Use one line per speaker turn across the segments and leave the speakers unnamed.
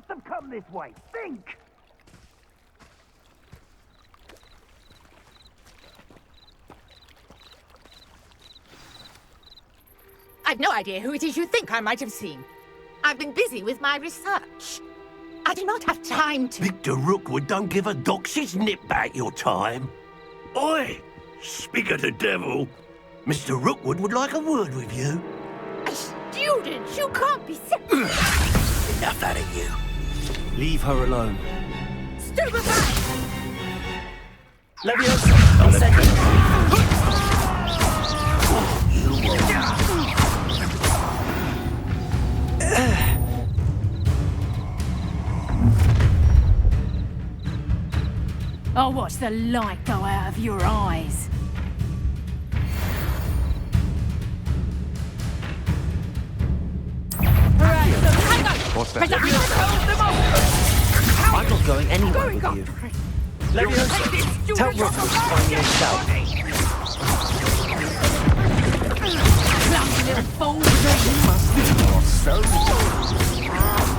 must have come this way. Think!
I've no idea who it is you think I might have seen. I've been busy with my research. I do not have time to...
Victor Rookwood don't give a doxy's nip back your time. Oi! Speak of the devil. Mr. Rookwood would like a word with you.
A student? You can't be sick.
Enough out of you.
Leave her alone.
Stupefy!
Leviosa, I'll send you.
I'll watch the light go out of your eyes.
What's that? I'm not going anywhere with you. Leviosa, tell Rookwood to find me himself.
Clumsy little fool.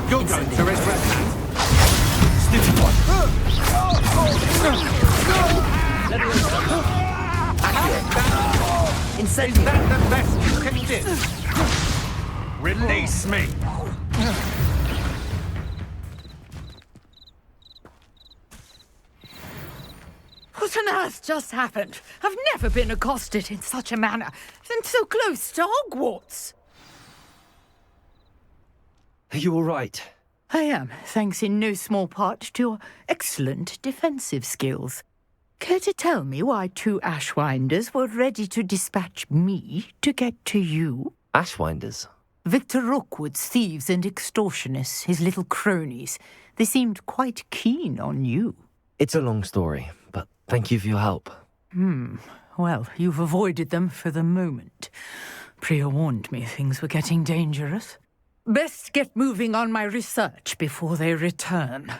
You're going to resurrect that. Stupid one. Is that the best you can do? Release me!
What on earth just happened? I've never been accosted in such a manner, and so close to Hogwarts.
Are you all right?
I am, thanks in no small part to your excellent defensive skills. Care to tell me why two Ashwinders were ready to dispatch me to get to you?
Ashwinders?
Victor Rookwood's thieves and extortionists, his little cronies. They seemed quite keen on you.
It's a long story, but thank you for your help.
Well, you've avoided them for the moment. Priya warned me things were getting dangerous. Best get moving on my research before they return.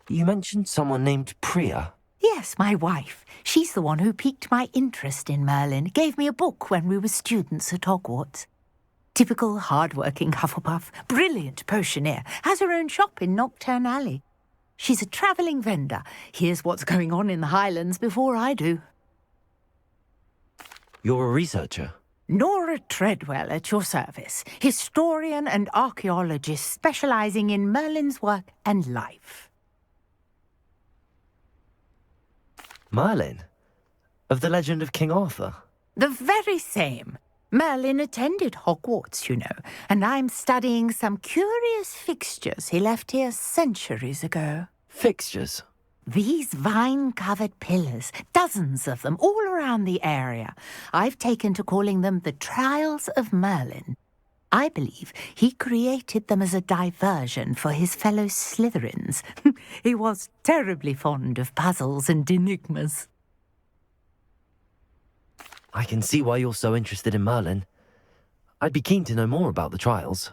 You mentioned someone named Priya.
Yes, my wife. She's the one who piqued my interest in Merlin, gave me a book when we were students at Hogwarts. Typical hard-working Hufflepuff, brilliant potioneer, has her own shop in Nocturne Alley. She's a travelling vendor, hears what's going on in the Highlands before I do.
You're a researcher?
Nora Treadwell at your service, historian and archaeologist specialising in Merlin's work and life.
Merlin? Of the legend of King Arthur?
The very same. Merlin attended Hogwarts, you know, and I'm studying some curious fixtures he left here centuries ago.
Fixtures?
These vine-covered pillars, dozens of them, all around the area. I've taken to calling them the Trials of Merlin. I believe he created them as a diversion for his fellow Slytherins. He was terribly fond of puzzles and enigmas.
I can see why you're so interested in Merlin. I'd be keen to know more about the trials.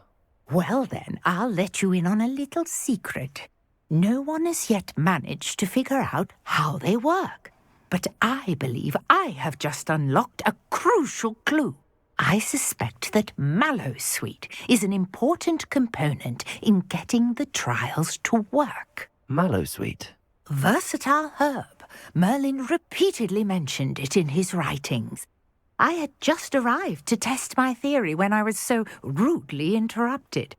Well then, I'll let you in on a little secret. No one has yet managed to figure out how they work. But I believe I have just unlocked a crucial clue. I suspect that Mallowsweet is an important component in getting the trials to work.
Mallowsweet?
Versatile herb. Merlin repeatedly mentioned it in his writings. I had just arrived to test my theory when I was so rudely interrupted.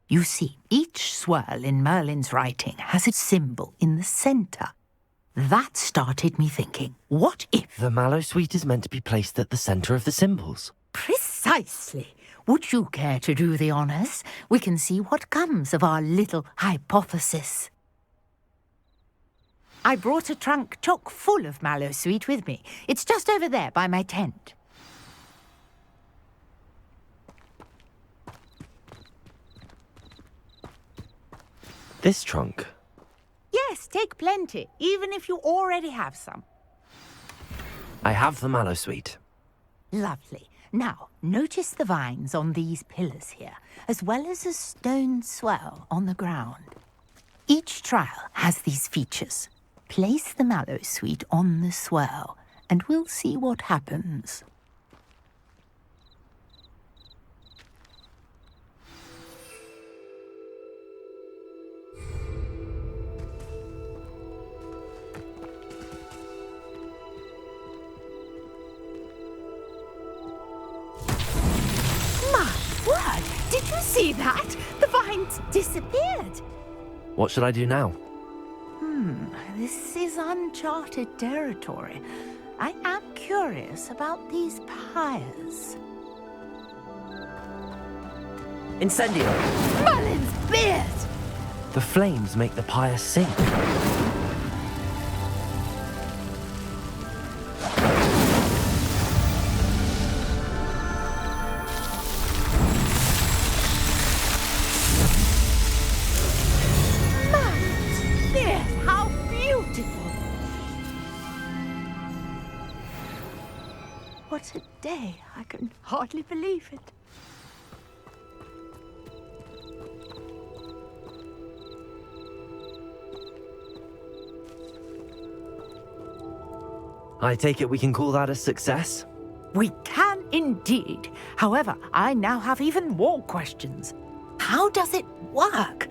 You see, each swirl in Merlin's writing has a symbol in the centre. That started me thinking, what if...
The Mallowsweet is meant to be placed at the centre of the symbols.
Precisely. Would you care to do the honours? We can see what comes of our little hypothesis. I brought a trunk chock full of Mallowsweet with me. It's just over there by my tent.
This trunk?
Yes, take plenty, even if you already have some.
I have the Mallowsweet.
Lovely. Now, notice the vines on these pillars here, as well as a stone swell on the ground. Each trial has these features. Place the Mallowsweet on the swirl, and we'll see what happens. See that? The vines disappeared.
What should I do now?
This is uncharted territory. I am curious about these pyres.
Incendio!
Merlin's beard!
The flames make the pyre sink.
Merlin's beard! How beautiful! What a day! I can hardly believe it.
I take it we can call that a success?
We can indeed. However, I now have even more questions. How does it work?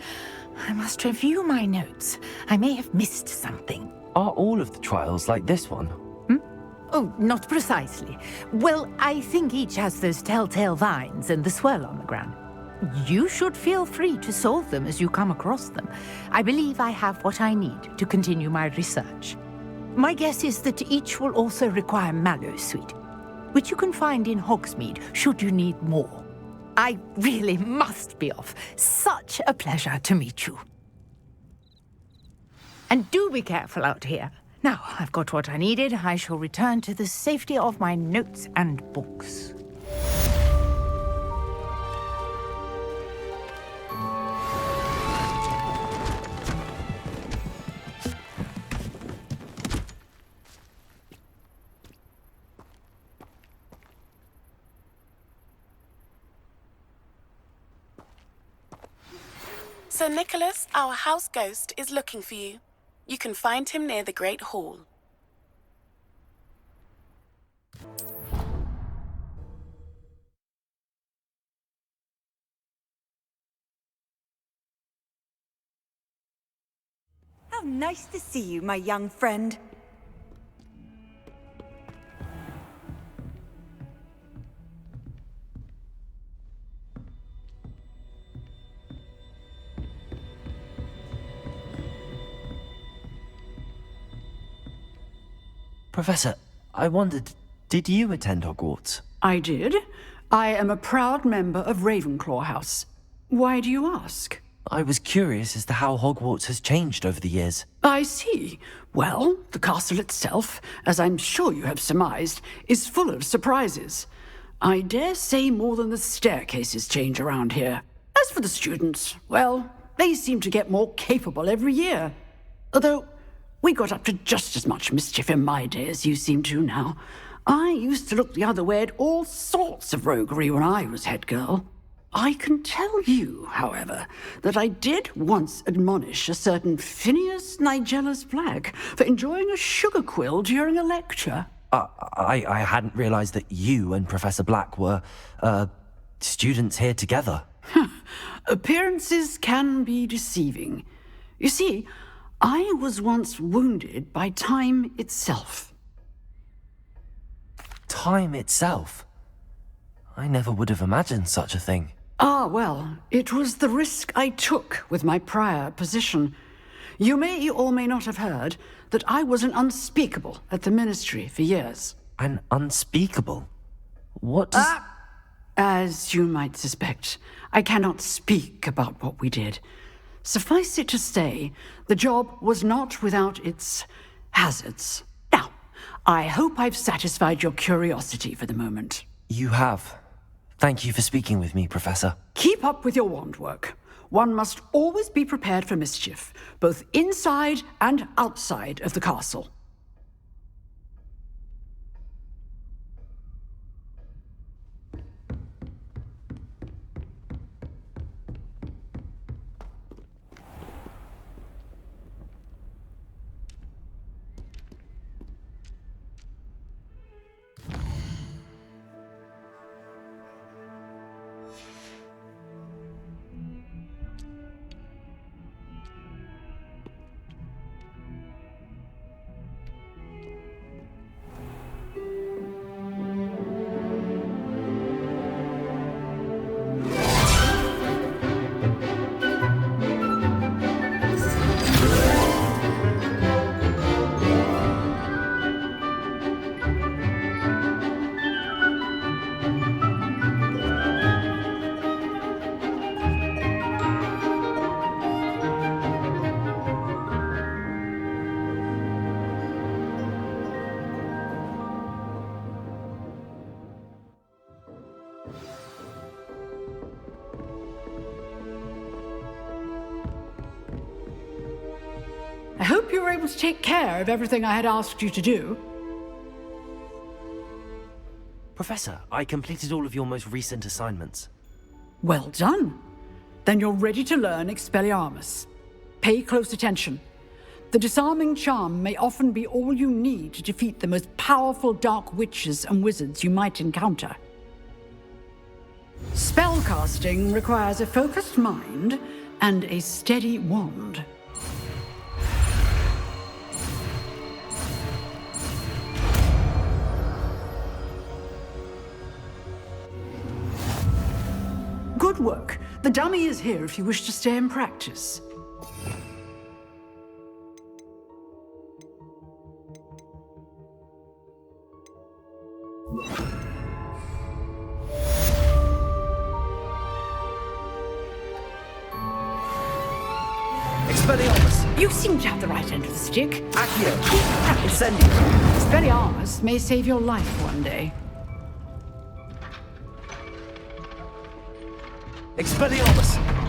I must review my notes. I may have missed something.
Are all of the trials like this one?
Oh, not precisely. Well, I think each has those telltale vines and the swirl on the ground. You should feel free to solve them as you come across them. I believe I have what I need to continue my research. My guess is that each will also require Mallow Suite, which you can find in Hogsmeade should you need more. I really must be off. Such a pleasure to meet you. And do be careful out here. Now, I've got what I needed. I shall return to the safety of my notes and books.
Sir Nicholas, our house ghost, is looking for you. You can find him near the Great Hall.
How nice to see you, my young friend.
Professor, I wondered, did you attend Hogwarts?
I did. I am a proud member of Ravenclaw House. Why do you ask?
I was curious as to how Hogwarts has changed over the years.
I see. Well, the castle itself, as I'm sure you have surmised, is full of surprises. I dare say more than the staircases change around here. As for the students, well, they seem to get more capable every year. Although, we got up to just as much mischief in my day as you seem to now. I used to look the other way at all sorts of roguery when I was head girl. I can tell you, however, that I did once admonish a certain Phineas Nigellus Black for enjoying a sugar quill during a lecture.
I hadn't realized that you and Professor Black were, students here together.
Appearances can be deceiving. You see, I was once wounded by time itself.
Time itself? I never would have imagined such a thing.
Ah, well, it was the risk I took with my prior position. You may or may not have heard that I was an unspeakable at the Ministry for years.
An unspeakable? What does...
As you might suspect, I cannot speak about what we did. Suffice it to say, the job was not without its hazards. Now, I hope I've satisfied your curiosity for the moment.
You have. Thank you for speaking with me, Professor.
Keep up with your wand work. One must always be prepared for mischief, both inside and outside of the castle. you were able to take care of everything I had asked you to do.
Professor, I completed all of your most recent assignments.
Well done. Then you're ready to learn Expelliarmus. Pay close attention. The disarming charm may often be all you need to defeat the most powerful dark witches and wizards you might encounter. Spellcasting requires a focused mind and a steady wand. Good work. The dummy is here if you wish to stay and practice.
Expelliarmus!
You seem to have the right end of the stick.
ACER! Incendium!
Expelliarmus may save your life one day.
Expelliarmus!